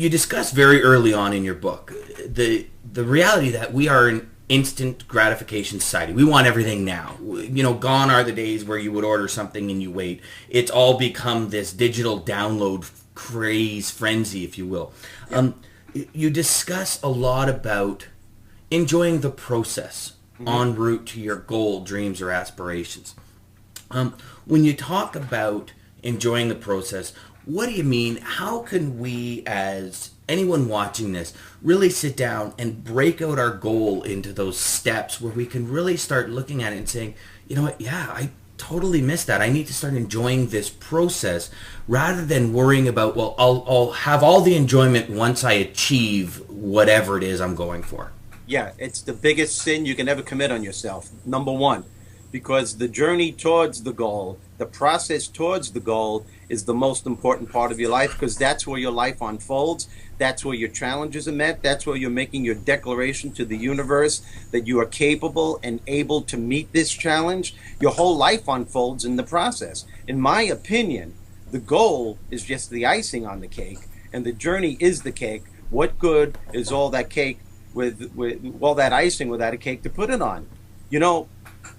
you discuss very early on in your book the reality that we are an instant gratification society. We want everything now. Gone are the days where you would order something and you wait. It's all become this digital download craze frenzy, if you will. Yep. You discuss a lot about enjoying the process Hmm. en route to your goal, dreams, or aspirations. When you talk about enjoying the process, what do you mean? How can we, as anyone watching this, really sit down and break out our goal into those steps where we can really start looking at it and saying, you know what, yeah, I totally missed that. I need to start enjoying this process rather than worrying about, well, I'll have all the enjoyment once I achieve whatever it is I'm going for. Yeah, it's the biggest sin you can ever commit on yourself. Number one, because the journey towards the goal, the process towards the goal is the most important part of your life because that's where your life unfolds. That's where your challenges are met. That's where you're making your declaration to the universe that you are capable and able to meet this challenge. Your whole life unfolds in the process. In my opinion, the goal is just the icing on the cake, and the journey is the cake. What good is all that cake with all that icing without a cake to put it on? You know,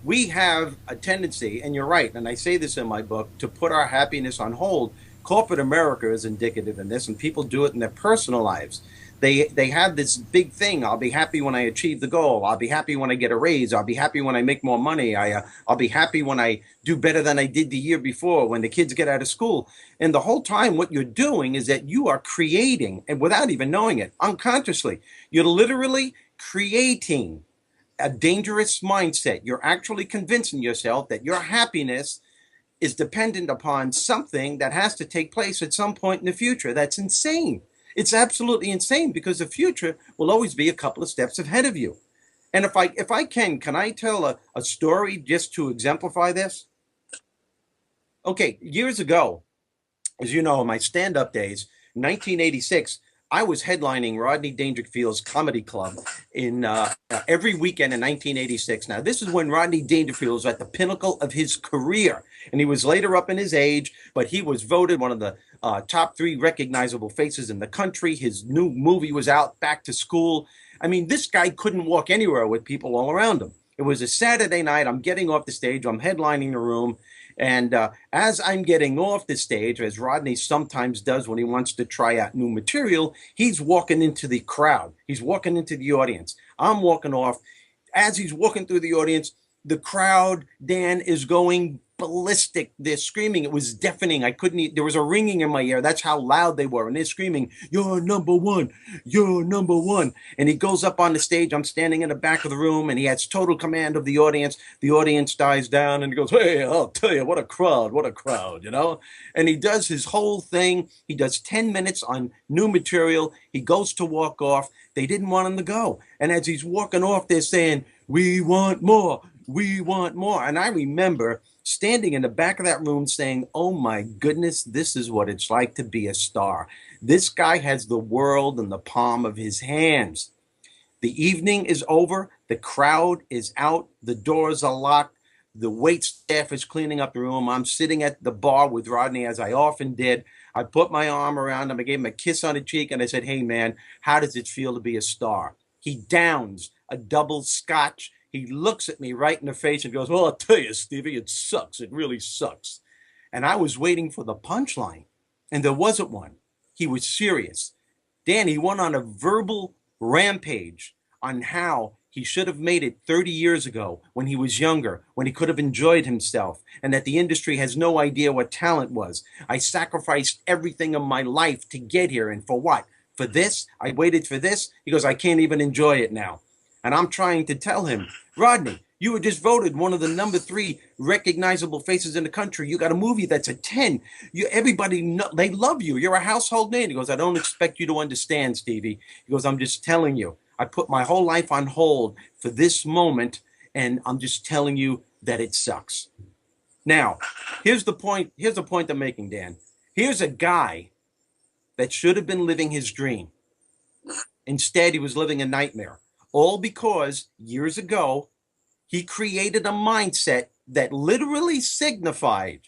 we have a tendency, and you're right, and I say this in my book, to put our happiness on hold. Corporate America is indicative in this, and people do it in their personal lives. They have this big thing. I'll be happy when I achieve the goal. I'll be happy when I get a raise. I'll be happy when I make more money. I'll be happy when I do better than I did the year before. When the kids get out of school, and the whole time, what you're doing is that you are creating, and without even knowing it, unconsciously, you're literally creating a dangerous mindset. You're actually convincing yourself that your happiness is dependent upon something that has to take place at some point in the future. That's insane. It's absolutely insane because the future will always be a couple of steps ahead of you. And if I can I tell a story just to exemplify this? Okay, years ago, as you know, in my stand-up days, 1986, I was headlining Rodney Dangerfield's comedy club in every weekend in 1986. Now, this is when Rodney Dangerfield was at the pinnacle of his career, and he was later up in his age, but he was voted one of the top three recognizable faces in the country. His new movie was out, Back to School. I mean, this guy couldn't walk anywhere with people all around him. It was a Saturday night. I'm getting off the stage. I'm headlining the room. And as I'm getting off the stage, as Rodney sometimes does when he wants to try out new material, he's walking into the crowd. He's walking into the audience. I'm walking off. As he's walking through the audience, the crowd, Dan, is going ballistic. They're screaming. It was deafening. I couldn't there was a ringing in my ear. That's how loud they were. And they're screaming, "You're number one. You're number one." And he goes up on the stage. I'm standing in the back of the room, and he has total command of the audience. The audience dies down, and he goes, "Hey, I'll tell you, what a crowd, you know?" And he does his whole thing. He does 10 minutes on new material. He goes to walk off. They didn't want him to go. And as he's walking off, they're saying, "We want more. We want more." And I remember standing in the back of that room saying, "Oh my goodness, this is what it's like to be a star. This guy has the world in the palm of his hands." The evening is over. The crowd is out. The doors are locked. The wait staff is cleaning up the room. I'm sitting at the bar with Rodney, as I often did. I put my arm around him. I gave him a kiss on the cheek, and I said, "Hey, man, how does it feel to be a star?" He downs a double scotch. He looks at me right in the face and goes, "Well, I'll tell you, Stevie, it sucks. It really sucks." And I was waiting for the punchline, and there wasn't one. He was serious. Dan, he went on a verbal rampage on how he should have made it 30 years ago when he was younger, when he could have enjoyed himself, and that the industry has no idea what talent was. I sacrificed everything in my life to get here, and for what? For this? I waited for this? He goes, "I can't even enjoy it now." And I'm trying to tell him, "Rodney, you were just voted one of the number three recognizable faces in the country. You got a movie that's a 10. Everybody, they love you. You're a household name." He goes, "I don't expect you to understand, Stevie." He goes, "I'm just telling you. I put my whole life on hold for this moment, and I'm just telling you that it sucks." Now, here's the point. Here's the point I'm making, Dan. Here's a guy that should have been living his dream. Instead, he was living a nightmare. All because years ago, he created a mindset that literally signified,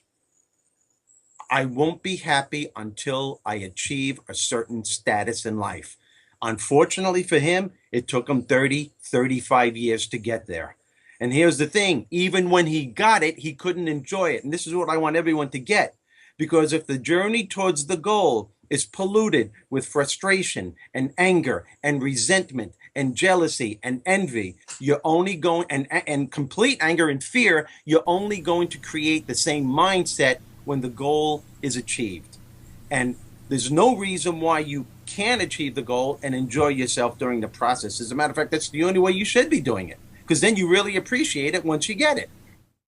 I won't be happy until I achieve a certain status in life. Unfortunately for him, it took him 30, 35 years to get there. And here's the thing, even when he got it, he couldn't enjoy it. And this is what I want everyone to get. Because if the journey towards the goal is polluted with frustration and anger and resentment and jealousy and envy, you're only going and complete anger and fear, you're only going to create the same mindset when the goal is achieved. And there's no reason why you can't achieve the goal and enjoy yourself during the process. As a matter of fact, that's the only way you should be doing it, because then you really appreciate it once you get it.